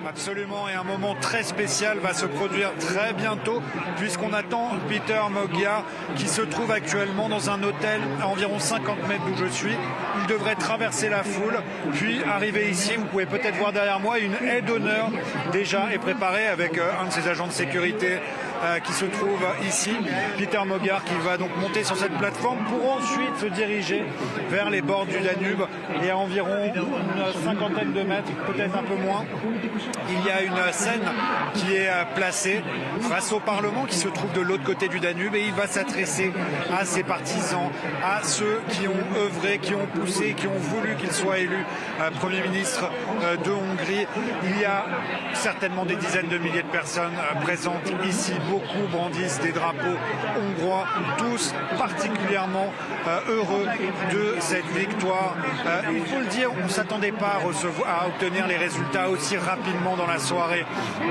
Absolument, et un moment très spécial va se produire très bientôt puisqu'on attend Peter Moggia qui se trouve actuellement dans un hôtel à environ 50 mètres d'où je suis. Il devrait traverser la foule puis arriver ici. Vous pouvez peut-être voir derrière moi une aide d'honneur déjà est préparée avec un de ses agents de sécurité qui se trouve ici, Peter Moggia, qui va donc monter sur cette plateforme pour ensuite se diriger vers les bords du Danube et à environ une cinquantaine de mètres, peut-être un peu moins. Il y a une scène qui est placée face au Parlement qui se trouve de l'autre côté du Danube et il va s'adresser à ses partisans, à ceux qui ont œuvré, qui ont poussé, qui ont voulu qu'il soit élu Premier ministre de Hongrie. Il y a certainement des dizaines de milliers de personnes présentes ici. Beaucoup brandissent des drapeaux hongrois, tous particulièrement heureux de cette victoire. Il faut le dire, on ne s'attendait pas à obtenir les résultats aussi rapidement dans la soirée.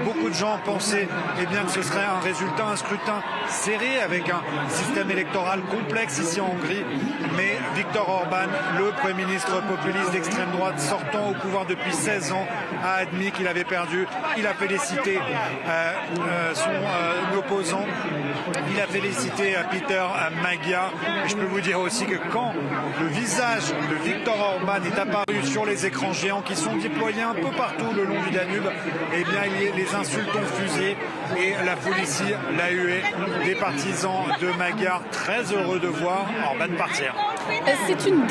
Beaucoup de gens pensaient bien, que ce serait un scrutin serré avec un système électoral complexe ici en Hongrie. Mais Viktor Orban, le Premier ministre populiste d'extrême droite sortant au pouvoir depuis 16 ans, a admis qu'il avait perdu. Il a félicité son opposant. Il a félicité Peter Moggia. Et je peux vous dire aussi que quand le visage de Viktor Orban est apparu sur les écrans géants qui sont déployés un peu partout le long du Danube, eh bien les insultes ont fusé et la foule ici l'a hué. Des partisans de Moggia très heureux de voir Orban partir. C'est une